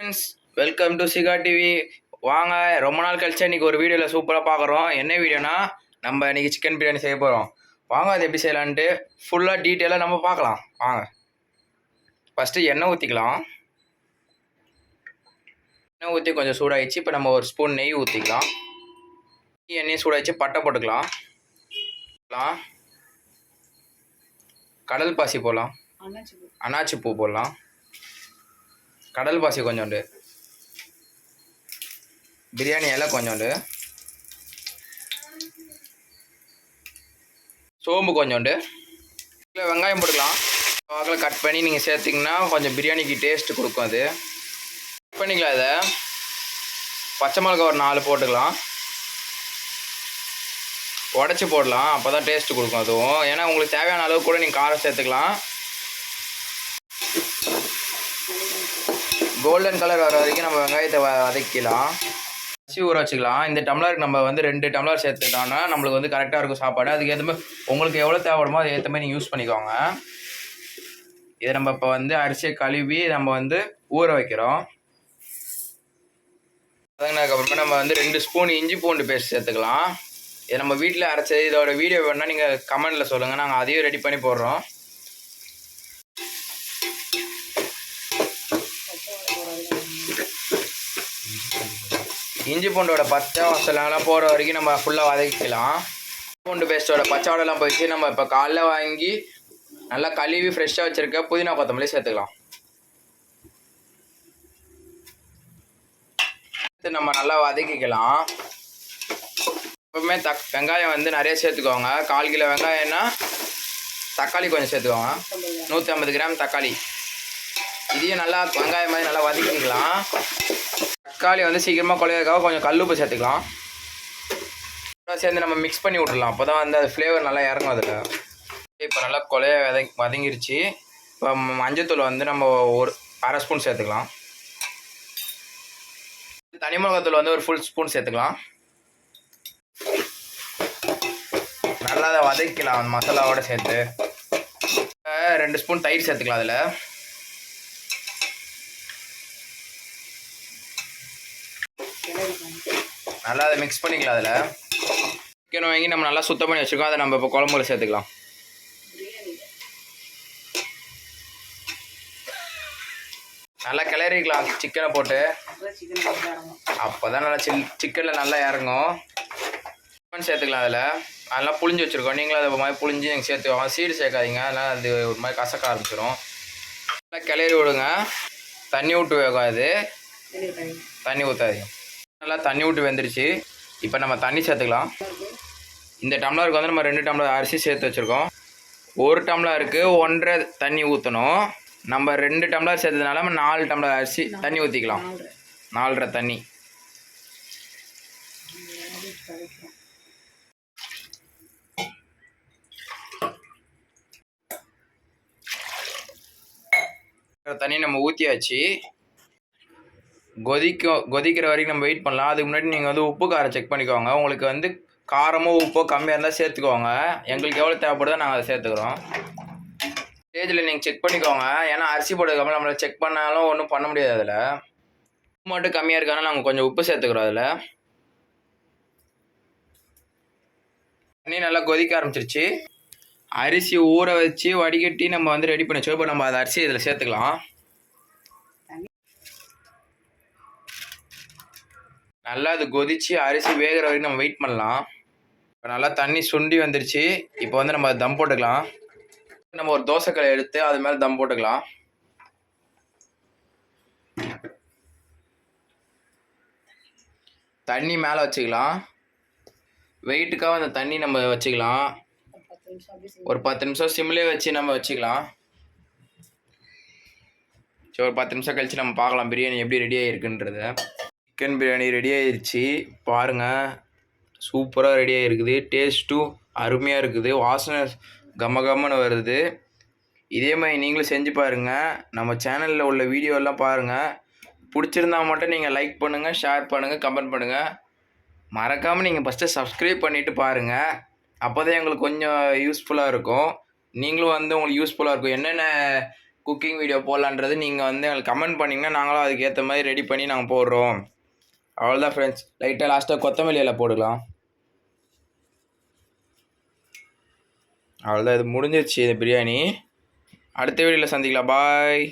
Friends, welcome to சிகா TV. வாங்க, ரொம்ப நாள் கழிச்சு இன்றைக்கி ஒரு வீடியோவில் சூப்பராக பார்க்குறோம். என்ன வீடியோனா, நம்ம இன்றைக்கி சிக்கன் பிரியாணி செய்ய போகிறோம். வாங்க, அது எப்படி செய்யலான்ட்டு ஃபுல்லாக டீட்டெயிலாக நம்ம பார்க்கலாம். வாங்க, ஃபஸ்ட்டு எண்ணெய் ஊற்றிக்கலாம். எண்ணெய் ஊற்றி கொஞ்சம் சூடாகிடுச்சு. இப்போ நம்ம ஒரு ஸ்பூன் நெய் ஊற்றிக்கலாம். எண்ணெய் சூடாகிடுச்சு, பட்டை போட்டுக்கலாம். கடல் பாசி போடலாம், அன்னாச்சி பூ போடலாம், கடல் பாசி கொஞ்சோண்டு, பிரியாணி இலை கொஞ்சோண்டு, சோம்பு கொஞ்சோண்டு, வெங்காயம் போட்டுக்கலாம். வாக்கில் கட் பண்ணி நீங்கள் சேர்த்திங்கன்னா கொஞ்சம் பிரியாணிக்கு டேஸ்ட்டு கொடுக்கும். அது கட் பண்ணிக்கலாம். அதை பச்சை மிளகா ஒரு 4 போட்டுக்கலாம். உடச்சி போடலாம், அப்போ தான் டேஸ்ட்டு கொடுக்கும். அதுவும் ஏன்னா உங்களுக்கு தேவையான அளவு கூட நீங்கள் காரம் சேர்த்துக்கலாம். கோல்டன் கலர் வர வரைக்கும் நம்ம வெங்காயத்தை வதக்கிக்கலாம். அரிசி ஊற வச்சுக்கலாம். இந்த டம்ளருக்கு நம்ம 2 டம்ளர் சேர்த்துட்டோம்னா நம்மளுக்கு கரெக்டாக இருக்கும் சாப்பாடு. அதுக்கேற்ற மாதிரி உங்களுக்கு எவ்வளோ தேவைப்படுமோ அது ஏற்ற மாதிரி நீங்கள் யூஸ் பண்ணிக்கோங்க. இதை நம்ம இப்போ அரிசியை கழுவி நம்ம ஊற வைக்கிறோம். அதுக்கப்புறமா நம்ம 2 ஸ்பூன் இஞ்சி பூண்டு பேஸ்ட் சேர்த்துக்கலாம். இதை நம்ம வீட்டில் அரைச்சி இதோட வீடியோ வேணுன்னா நீங்கள் கமெண்டில் சொல்லுங்கள், நாங்கள் அதையும் ரெடி பண்ணி போடுறோம். இஞ்சி பூண்டோட பச்சை வாசலாம் போகிற வரைக்கும் நம்ம ஃபுல்லாக வதக்கிக்கலாம். பூண்டு பேஸ்ட்டோட பச்சை வாடெல்லாம் போயிடுச்சு. நம்ம இப்போ காலைல வாங்கி நல்லா கழுவி ஃப்ரெஷ்ஷாக வச்சுருக்க புதினா கொத்தமல்லி சேர்த்துக்கலாம். நம்ம நல்லா வதக்கிக்கலாம். எப்பவுமே வெங்காயம் நிறைய சேர்த்துக்கோங்க. 1/4 கிலோ வெங்காயம்னா தக்காளி கொஞ்சம் சேர்த்துக்கோங்க. 150 கிராம் தக்காளி. இதையும் நல்லா வெங்காயம் மாதிரி நல்லா வதக்கிக்கலாம். தக்காளி சீக்கிரமாக குழையதுக்காக கொஞ்சம் கல்லுப்பு சேர்த்துக்கலாம். சேர்ந்து நம்ம மிக்ஸ் பண்ணி விட்டுடலாம். அப்போ தான் அது ஃப்ளேவர் நல்லா இறங்கும் அதில். இப்போ நல்லா குழைய வதங்கிருச்சு. இப்போ மஞ்சத்தூள் நம்ம ஒரு 1/2 ஸ்பூன் சேர்த்துக்கலாம். தனி மிளகாத்தூள் ஒரு ஃபுல் ஸ்பூன் சேர்த்துக்கலாம். நல்லா அதை வதக்கலாம் மசாலாவோடு சேர்த்து. 2 ஸ்பூன் தயிர் சேர்த்துக்கலாம். அதில் நல்லா அதை மிக்ஸ் பண்ணிக்கலாம். அதில் சிக்கன் வாங்கி நம்ம நல்லா சுத்தம் பண்ணி வச்சுருக்கோம். அதை நம்ம இப்போ குழம்புல சேர்த்துக்கலாம். நல்லா கிளறிக்கலாம் சிக்கனை போட்டு. அப்போ தான் நல்லா சிக்கனில் நல்லா இறங்கும். சிக்கன் சேர்த்துக்கலாம். அதில் அதெல்லாம் புளிஞ்சு வச்சுருக்கோம். நீங்களும் அதை மாதிரி புளிஞ்சு நீங்கள் சேர்த்துக்கோங்க. சீடு சேர்க்காதீங்க, அதனால் அது ஒரு மாதிரி கசக்க ஆரம்பிச்சிடும். நல்லா கிளறி விடுங்க. தண்ணி விட்டு வேகும். அது தண்ணி ஊற்றாதீங்க. நல்லா தண்ணி விட்டு வெந்துருச்சு. இப்போ நம்ம தண்ணி சேர்த்துக்கலாம். இந்த டம்ளருக்கு நம்ம 2 டம்ளர் அரிசி சேர்த்து வச்சுருக்கோம். 1 டம்ளருக்கு 1.5 தண்ணி ஊற்றணும். நம்ம 2 டம்ளர் சேர்த்ததுனால நம்ம 4 டம்ளர் அரிசி தண்ணி ஊற்றிக்கலாம். 4.5 தண்ணி. தண்ணி நம்ம ஊற்றியாச்சு. கொதிக்கிற வரைக்கும் நம்ம வெயிட் பண்ணலாம். அதுக்கு முன்னாடி நீங்கள் உப்பு காரம் செக் பண்ணிக்கோங்க. உங்களுக்கு காரமோ உப்போ கம்மியாக இருந்தால் சேர்த்துக்கோங்க. எங்களுக்கு எவ்வளோ தேவைப்படுதோ நாங்கள் அதை சேர்த்துக்கிறோம். ஸ்டேஜில் நீங்கள் செக் பண்ணிக்கோங்க. ஏன்னா அரிசி போட்டதுக்கப்புறம் நம்மளை செக் பண்ணாலும் ஒன்றும் பண்ண முடியாது. அதில் உப்பு மட்டும் கம்மியாக இருக்கானா நாங்கள் கொஞ்சம் உப்பு சேர்த்துக்கிறோம். அதில் தண்ணி நல்லா கொதிக்க ஆரம்பிச்சிருச்சு. அரிசி ஊற வச்சு வடிகட்டி நம்ம ரெடி பண்ணி வச்சோம். இப்போ நம்ம அதை அரிசி இதில் சேர்த்துக்கலாம். நல்லா அது கொதித்து அரிசி வேகிற வரைக்கும் நம்ம வெயிட் பண்ணலாம். இப்போ நல்லா தண்ணி சுண்டி வந்துருச்சு. இப்போ நம்ம தம் போட்டுக்கலாம். நம்ம ஒரு தோசைக்கல்லை எடுத்து அது மேலே தம் போட்டுக்கலாம். தண்ணி மேலே வச்சுக்கலாம். வெயிட்டுக்காக அந்த தண்ணி நம்ம வச்சுக்கலாம். ஒரு 10 நிமிஷம் சிம்லேயே வச்சு நம்ம வச்சுக்கலாம். சரி, ஒரு 10 நிமிஷம் கழித்து நம்ம பார்க்கலாம் பிரியாணி எப்படி ரெடி ஆகிருக்குன்றத. சிக்கன் பிரியாணி ரெடி ஆகிடுச்சு. பாருங்கள், சூப்பராக ரெடி ஆகிருக்குது. டேஸ்ட்டும் அருமையாக இருக்குது. வாசனை கம்மன்னு வருது. இதே மாதிரி நீங்களும் செஞ்சு பாருங்கள். நம்ம சேனலில் உள்ள வீடியோலாம் பாருங்கள். பிடிச்சிருந்தா மட்டும் நீங்கள் லைக் பண்ணுங்கள், ஷேர் பண்ணுங்கள், கமெண்ட் பண்ணுங்கள். மறக்காமல் நீங்கள் ஃபஸ்ட்டு சப்ஸ்கிரைப் பண்ணிவிட்டு பாருங்கள். அப்போ தான் எங்களுக்கு கொஞ்சம் யூஸ்ஃபுல்லாக இருக்கும். நீங்களும் உங்களுக்கு யூஸ்ஃபுல்லாக இருக்கும். என்னென்ன குக்கிங் வீடியோ போடலான்றது நீங்கள் வந்து எங்களுக்கு கமெண்ட் பண்ணிங்கன்னா நாங்களும் அதுக்கேற்ற மாதிரி ரெடி பண்ணி நாங்கள் போடுறோம். அவ்வளோதான் ஃப்ரெண்ட்ஸ். லைட்டாக லாஸ்ட்டாக கொத்தமல்லி இலை போடலாம். அவ்வளோதான், இது முடிஞ்சிருச்சு இந்த பிரியாணி. அடுத்த வீடியோவில் சந்திக்கலாம். பாய்.